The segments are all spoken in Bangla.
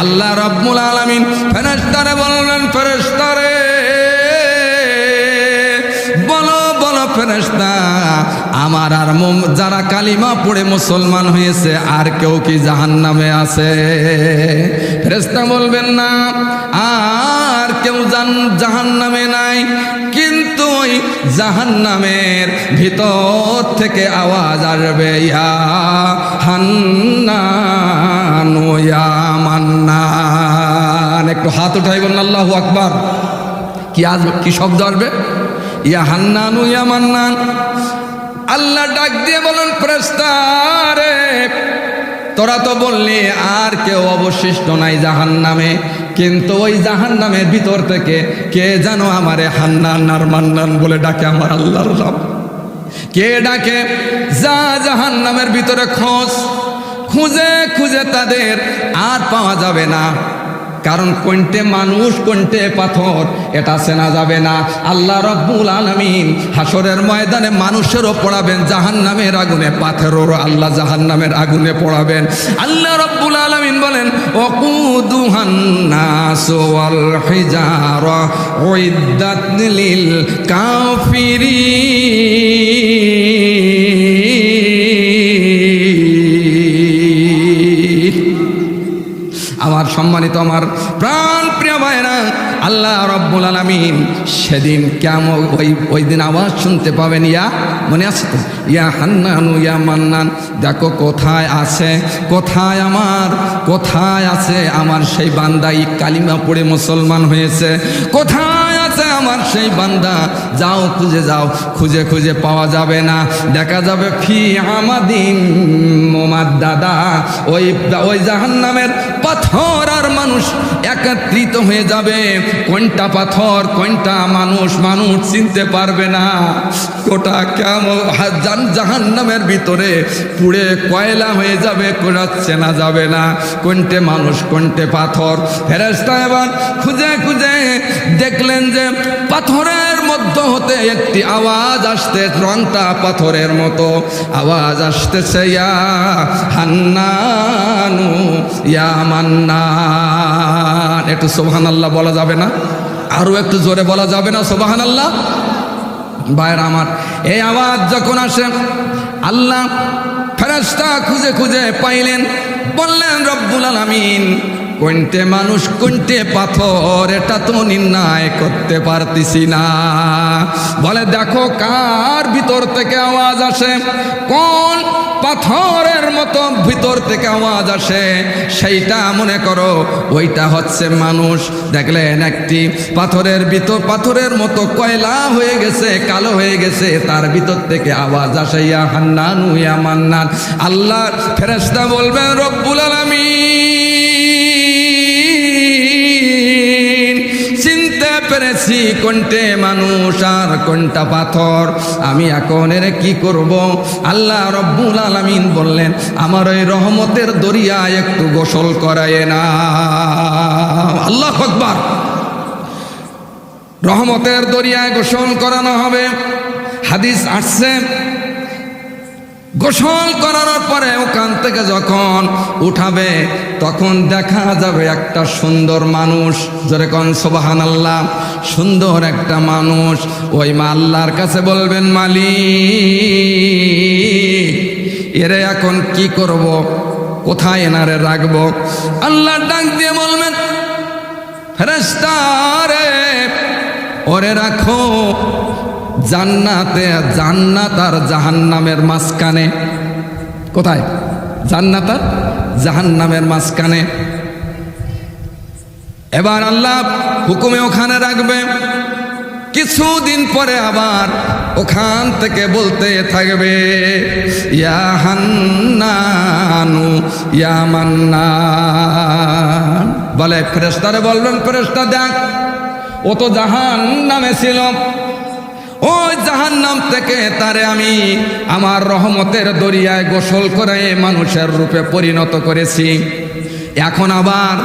আল্লাহ রাব্বুল আলামিন ফেরেশতারে বললেন, ফেরেশতারে বলো বলো ফেরেশতা, আমার আর যারা কালিমা পড়ে মুসলমান হয়েছে আর কেউ কি জাহান্নামে আছে? ফেরেশতা বলবেন না, আর কেউ জাহান্নামে নাই, কিন্তু ওই জাহান্নামের ভিতর থেকে আওয়াজ আসবে, ইয়া হান্নান ইয়া মান্নান। একটু হাত উঠাই বলুন আল্লাহু আকবার। কি শব্দ আসবে? ইয়া হান্নান ইয়া মান্নান। আল্লাহ ডাক দিয়ে বলেন, ফেরেশতারে তোরা তো বললি আর কেউ অবশিষ্ট নাই জাহান্নামে, কিন্তু ওই জাহান্নামের ভিতর থেকে কে যেন আমারে হান্নান আর মান্নান বলে ডাকে, আমার আল্লাহর নাম। কে ডাকে? যা জাহান্নামের ভিতরে খুঁজে খুঁজে তাদের আর পাওয়া যাবে না, কারণ কোনটে মানুষ কোনটে পাথর এটা চেনা যাবে না। আল্লাহ রাব্বুল আলামিন হাসরের ময়দানে মানুষেরও পড়াবেন জাহান্নামের আগুনে, পাথরেরও আল্লাহ জাহান্নামের আগুনে পড়াবেন। আল্লাহ রাব্বুল আলামিন বলেন, ওয়াকুদুহান নাস ওয়াল হিজারা উইদ্দাত লিল কাফিরিন। আমার সম্মানিত, আমার প্রাণ প্রিয় ভাইরা, আল্লাহ রাব্বুল আলামিন সেদিন কেমন ওই দিন আওয়াজ শুনতে পাবেন, ইয়া মনে আছে তো, ইয়া হান্নান ইয়া মান্নান। দেখো কোথায় আছে, কোথায় আছে আমার সেই বান্দা কালিমা পড়ে মুসলমান হয়েছে? কোথায় আছে আমার সেই বান্দা? যাও খুঁজে যাও, খুঁজে খুঁজে পাওয়া যাবে না। দেখা যাবে ফি আমাদিন মুমাদ্দাদা, ওই জাহান্নামের পাথর আর মানুষ একত্রিত হয়ে যাবে। কোনটা পাথর কোনটা মানুষ চিনতে পারবে না। গোটা কেমন জাহান্নামের ভিতরে পুড়ে কয়লা হয়ে যাবে, কোটা চেনা যাবে না কোনটে মানুষ কোনটে পাথর। ফেরেশতা এবার খুঁজে খুঁজে দেখলেন যে পাথরের মধ্য হতে একটি আওয়াজ আসতে, রংটা পাথরের মতো আওয়াজ আসতেছে, ইয়া হান্নানু ইয়া মান্নান। একটু সুবহানাল্লাহ বলা যাবে না? আরো একটু জোরে বলা যাবে না সুবহানাল্লাহ? ভাইরা আমার, এই আওয়াজ যখন আসে আল্লাহ ফেরেশতা খুঁজে খুঁজে পাইলেন, বললেন রব্বুল আলামিন কোনটে মানুষ কোনটে পাথর এটা তো নির্ণয় করতে পারতেছি না। বলে দেখো কার ভিতর থেকে আওয়াজ আসে, কোন পাথরের মতো ভিতর থেকে আওয়াজ আসে, সেইটা মনে করো ওইটা হচ্ছে মানুষ। দেখলেন একটি পাথরের মতো কয়লা হয়ে গেছে, কালো হয়ে গেছে, তার ভিতর থেকে আওয়াজ আসে, ইয়া হান্নান ইয়া মান্নান। আল্লাহ ফেরেশতা বলবেন, রব্বুল আলামিন চিনতে পেরেছি কোনটে মানুষ আর কোনটা পাথর, আমি এখন এর কি করব? আল্লাহ রব্বুল আলামিন বললেন, আমার ওই রহমতের দরিয়ায় একটু গোসল করায় না। আল্লাহু আকবার। রহমতের দরিয়ায় গোসল করানো হবে। হাদিস আসছে, গোসল করানোর পরে ওখান থেকে যখন উঠাবে তখন দেখা যাবে একটা সুন্দর মানুষ, জোরে কোন সুবহানাল্লাহ। সুন্দর একটা মানুষ ওই আল্লাহর কাছে বলবেন, মালিক এরে এখন কি করব, কোথায় এনারে রাখবো? আল্লাহ ডাক দিয়ে বলবেন, ফেরেশতা রে ওরে রাখো জান্নাত আর জাহান্নামের মাঝখানে। কোথায়? জান্নাত আর জাহান্নামের মাঝখানে। এবার আল্লাহ হুকুমে ওখানে রাখবে। কিছুদিন পরে আবার ওখান থেকে বলতে থাকবে, ইয়া হান্নানু ইয়া মান্নান। বলে ফেরেশতারে বলবেন, ফেরেশতা দেখ ও তো জাহান্নামে ছিল, ওই জাহান্নাম থেকে তারে আমি আমার রহমতের দরিয়ায় গোসল করে মানুষের রূপে পরিণত করেছি। এখন আবার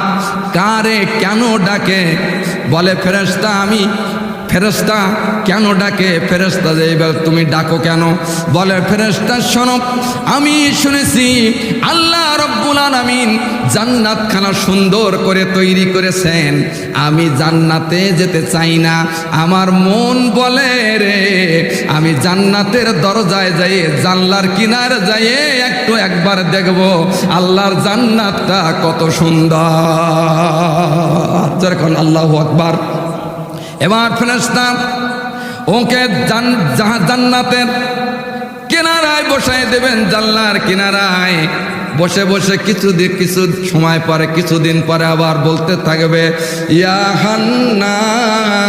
কারে কেন ডাকে? বলে ফেরেশতা আমি ফেরেশতা কেন ডাকে? ফেরেশতা যে এবার তুমি ডাকো কেন? বলে ফেরেশতা শোনো, আমি শুনেছি আল্লাহ রব্বুল আলামিন জান্নাতখানা সুন্দর করে তৈরি করেছেন। আমি জান্নাতে যেতে চাই না, আমার মন বলে রে আমি জান্নাতের দরজায় যাই, জানলার কিনারে যাই একবার দেখব আল্লাহর জান্নাতটা কত সুন্দর। যেরকম আল্লাহু আকবার। এবার ফেরেশতা ওকে জান্নাতের কিনারায় বসায় দেবেন, জানলার কিনারায় বসে বসে কিছু সময় পরে, কিছুদিন পরে আবার বলতে থাকবে ইয়া হান্নান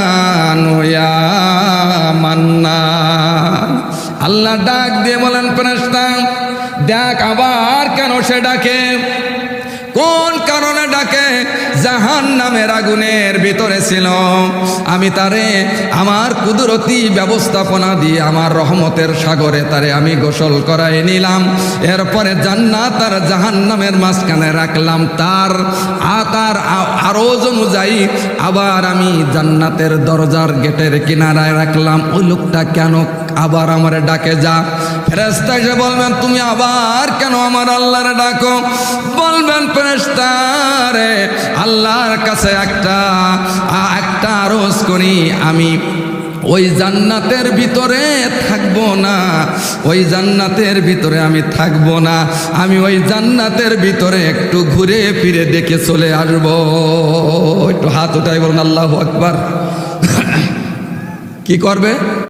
ইয়া মান্নান। আল্লাহ ডাক দিয়ে বলেন ফেরেশতা দেখ আবার কেন সে ডাকে, কোন কারণে ডাকে? জাহান্নামের আগুনের ভিতরে ছিল, আমি তারে আমার কুদরতি ব্যবস্থাপনা দিয়ে আমার রহমতের সাগরে তারে আমি গোসল করাই নিলাম। এরপরে জান্নাত আর জাহান্নামের মাঝখানে রাখলাম, তার আরজ অনুযায়ী আবার আমি জান্নাতের দরজার গেটের কিনারায় রাখলাম। ওই লোকটা কেন আবার আমারে ডাকে? যা ফেরেশতা এসে বলবেন তুমি আবার কেন আমার আল্লাহর ডাকো? বলবেন ফেরেশতা রে আল্লাহর কাছে একটা আরজ করি, আমি ওই জান্নাতের ভিতরে থাকবো না, ওই জান্নাতের ভিতরে আমি থাকবো না, আমি ওই জান্নাতের ভিতরে একটু ঘুরে ফিরে দেখে চলে আসবো। একটু হাত উঠাই বলুন আল্লাহু আকবার। কি করবে?